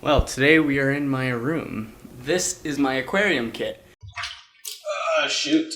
Well, today we are in my room. This is my aquarium kit. Shoot.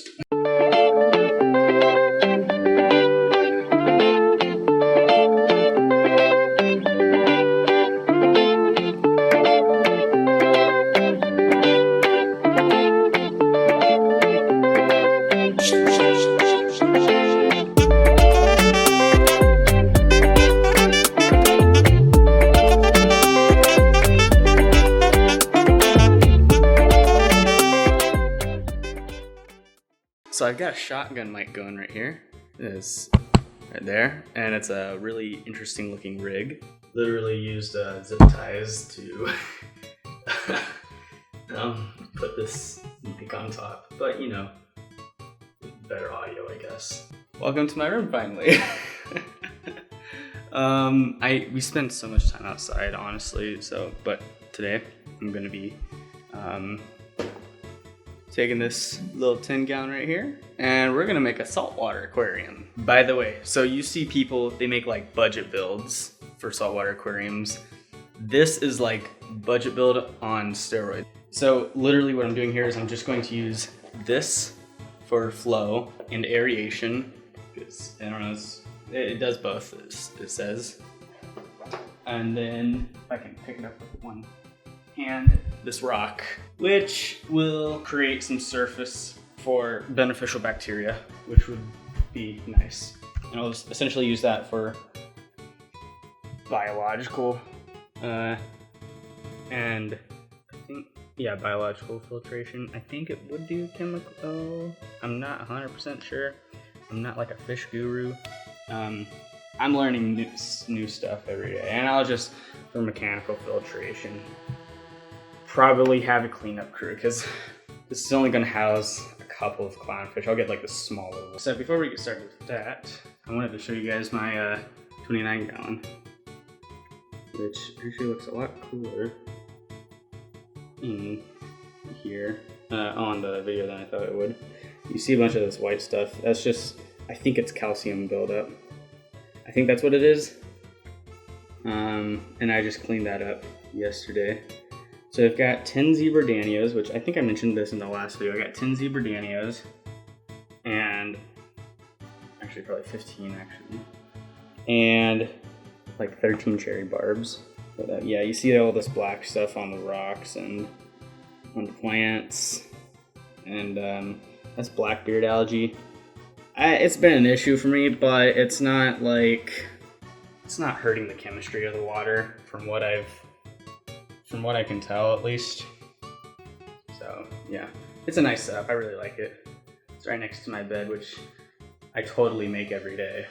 So I've got a shotgun mic going right here. It's right there, and it's a really interesting looking rig. Literally used zip ties to put this mic on top, but you know, better audio, I guess. Welcome to my room finally. We spent so much time outside, honestly. But today I'm gonna be taking this little 10-gallon right here, and we're gonna make a saltwater aquarium. By the way, so you see people, they make like budget builds for saltwater aquariums. This is like budget build on steroids. So literally what I'm doing here is I'm just going to use this for flow and aeration, because I don't know, it does both, it says. And then if I can pick it up with one hand, this rock, which will create some surface for beneficial bacteria, which would be nice. And I'll just essentially use that for biological and I think, yeah, biological filtration. I think it would do chemical. I'm not 100% sure. I'm not like a fish guru. I'm learning new stuff every day, and I'll just, for mechanical filtration, probably have a cleanup crew, because this is only going to house a couple of clownfish. I'll get like the smaller one. So before we get started with that, I wanted to show you guys my 29-gallon, which actually looks a lot cooler in here on the video than I thought it would. You see a bunch of this white stuff. That's just, I think it's calcium buildup. I think that's what it is. And I just cleaned that up yesterday. So I've got 10 zebra danios, which I think I mentioned this in the last video. I got 10 zebra danios, and actually probably 15 actually, and like 13 cherry barbs. But yeah, you see all this black stuff on the rocks and on the plants, and that's blackbeard algae. It's been an issue for me, but it's not hurting the chemistry of the water from what I can tell, at least. So yeah, it's a nice setup. I really like it. It's right next to my bed, which I totally make every day.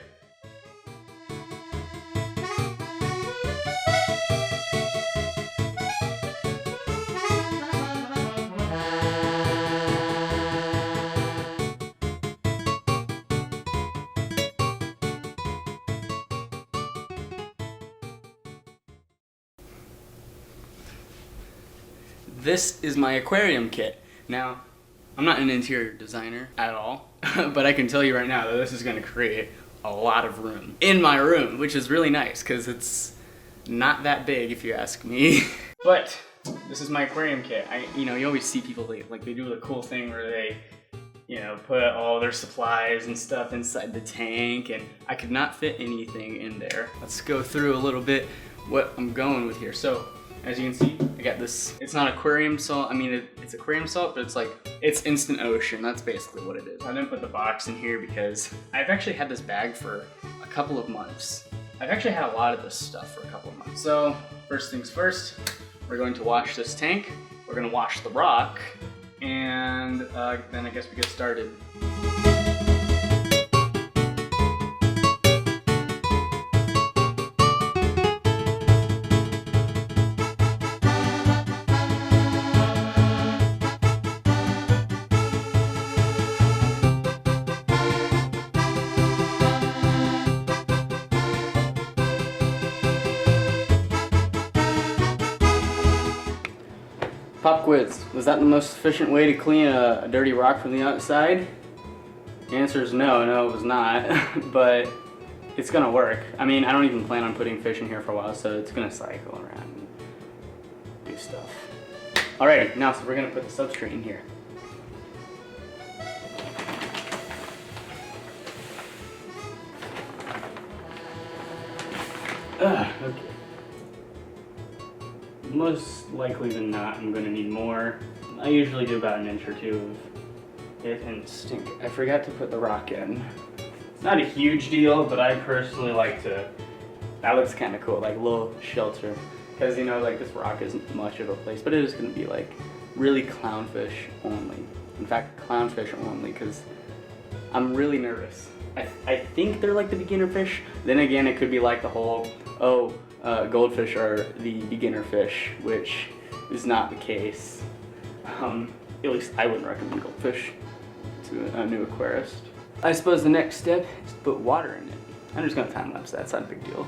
This is my aquarium kit. Now, I'm not an interior designer at all, but I can tell you right now that this is going to create a lot of room in my room, which is really nice because it's not that big if you ask me. But this is my aquarium kit. You always see people they do the cool thing where they, put all their supplies and stuff inside the tank, and I could not fit anything in there. Let's go through a little bit what I'm going with here. So, as you can see, I got this, it's not aquarium salt, it's aquarium salt, but it's instant ocean, that's basically what it is. I didn't put the box in here because I've actually had this bag for a couple of months. I've actually had a lot of this stuff for a couple of months. So, first things first, we're going to wash this tank, we're going to wash the rock, and then I guess we get started. Pop quiz. Was that the most efficient way to clean a dirty rock from the outside? The answer is no, it was not. But it's gonna work. I mean, I don't even plan on putting fish in here for a while, so it's gonna cycle around. stuff. Alrighty, now so we're gonna put the substrate in here. Okay. Most likely than not, I'm gonna need more. I usually do about 1 inch or 2 of it, and stink. I forgot to put the rock in. It's not a huge deal, but I personally like to. That looks kind of cool, like a little shelter. Because, you know, like this rock isn't much of a place, but it is going to be like really clownfish only. In fact, clownfish only, because I'm really nervous. I think they're like the beginner fish. Then again, it could be like the whole, goldfish are the beginner fish, which is not the case. At least I wouldn't recommend goldfish to a new aquarist. I suppose the next step is to put water in it. I'm just going to time lapse that, it's not a big deal.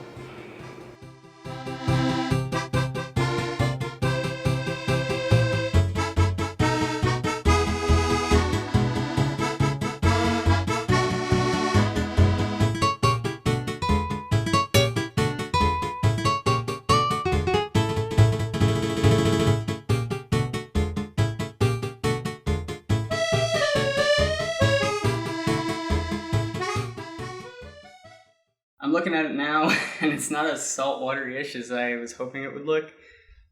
I'm looking at it now, and it's not as saltwater-ish as I was hoping it would look.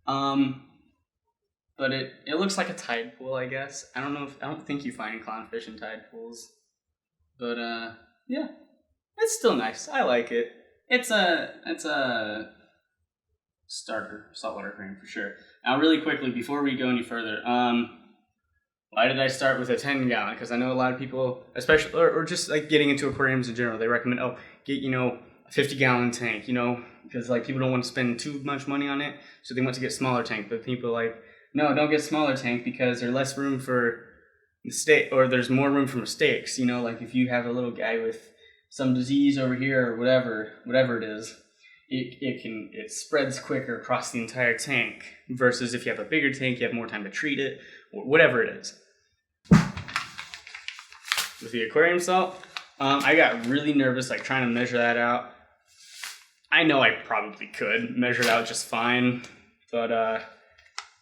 But it looks like a tide pool, I guess. I don't think you find clownfish in tide pools. But yeah, it's still nice. I like it. It's a starter saltwater aquarium for sure. Now, really quickly before we go any further, why did I start with a 10-gallon? Because I know a lot of people, especially, or just like getting into aquariums in general, they recommend, get, you know, a 50-gallon tank, you know, because like people don't want to spend too much money on it, so they want to get smaller tank. But people are like, no, don't get smaller tank because there's less room for mistake, or there's more room for mistakes. You know, like if you have a little guy with some disease over here or whatever it is, it spreads quicker across the entire tank. Versus if you have a bigger tank, you have more time to treat it, or whatever it is. With the aquarium salt, I got really nervous, like trying to measure that out. I know I probably could measure it out just fine, but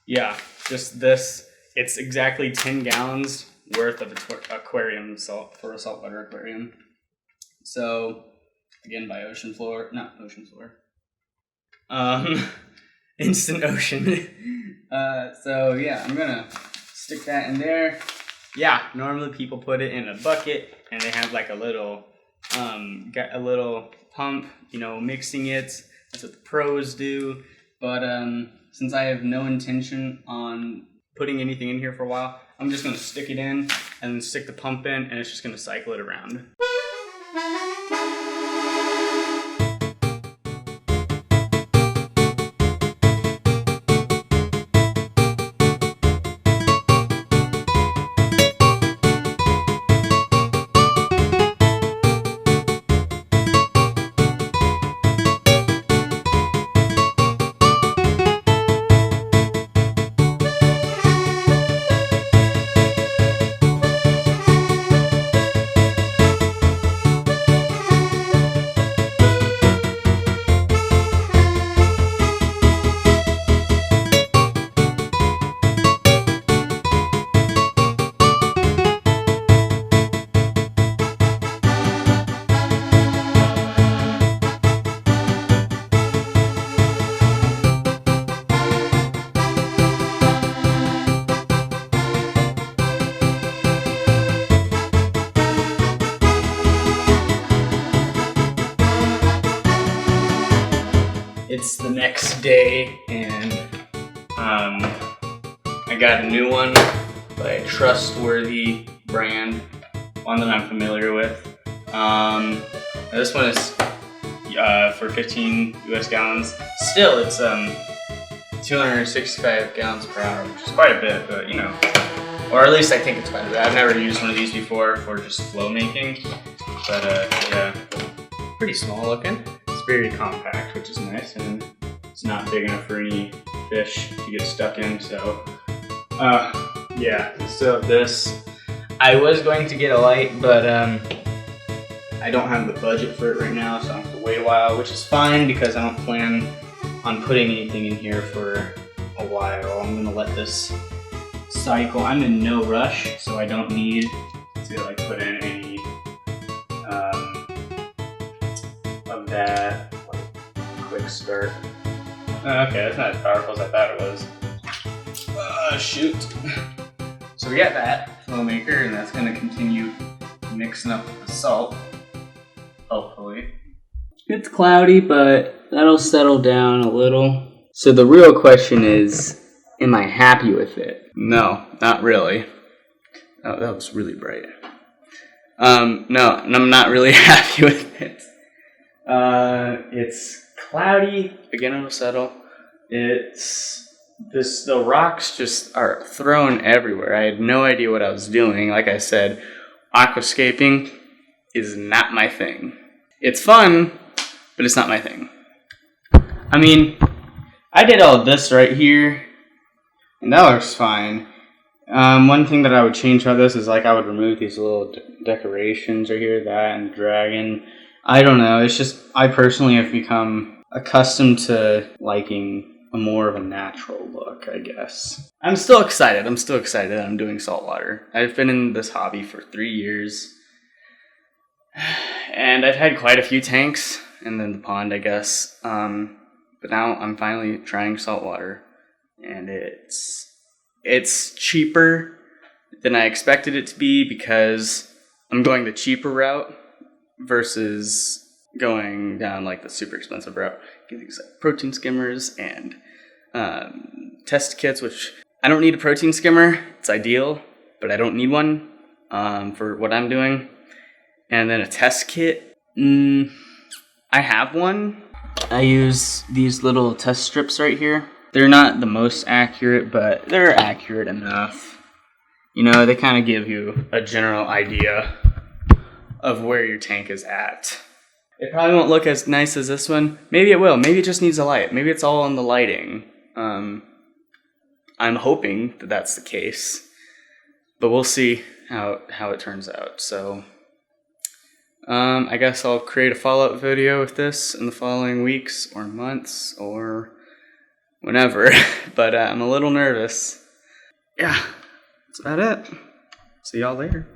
yeah, just this. It's exactly 10 gallons worth of aquarium salt for a saltwater aquarium. So again, by Ocean Floor, not Ocean Floor. Instant Ocean. So yeah, I'm gonna stick that in there. Yeah, normally people put it in a bucket and they have like a little pump, you know, mixing it. That's what the pros do. But since I have no intention on putting anything in here for a while, I'm just gonna stick it in and then stick the pump in, and it's just gonna cycle it around. It's the next day, and I got a new one by a trustworthy brand, one that I'm familiar with. This one is for 15 US gallons. Still, it's 265 gallons per hour, which is quite a bit, but you know, or at least I think it's quite a bit. I've never used one of these before for just flow making, but yeah, pretty small looking. It's very compact, which is nice, and it's not big enough for any fish to get stuck in, so yeah, so this, I was going to get a light, but I don't have the budget for it right now, so I have to wait a while, which is fine because I don't plan on putting anything in here for a while. I'm gonna let this cycle. I'm in no rush, so I don't need to like put in any of that quick start. Okay, that's not as powerful as I thought it was. Shoot. So we got that flow maker, and that's gonna continue mixing up with the salt, hopefully. It's cloudy, but that'll settle down a little. So the real question is, am I happy with it? No, not really. Oh, that was really bright. No, I'm not really happy with it. It's cloudy. Again, it'll settle. The rocks just are thrown everywhere. I had no idea what I was doing. Like I said, aquascaping is not my thing. It's fun, but it's not my thing. I mean, I did all this right here, and that looks fine. One thing that I would change about this is like I would remove these little decorations right here, that and dragon. I don't know. It's just I personally have become accustomed to liking a more of a natural look, I guess. I'm still excited. that I'm doing saltwater. I've been in this hobby for 3 years, and I've had quite a few tanks, and then the pond, I guess. But now I'm finally trying saltwater, and it's cheaper than I expected it to be because I'm going the cheaper route versus going down like the super expensive route. Get things like protein skimmers and test kits, which I don't need a protein skimmer. It's ideal, but I don't need one for what I'm doing. And then a test kit. I have one. I use these little test strips right here. They're not the most accurate, but they're accurate enough. You know, they kind of give you a general idea of where your tank is at. It probably won't look as nice as this one. Maybe it will. Maybe it just needs a light. Maybe it's all on the lighting. I'm hoping that that's the case. But we'll see how it turns out. So I guess I'll create a follow-up video with this in the following weeks or months or whenever. But I'm a little nervous. Yeah, that's about it. See y'all later.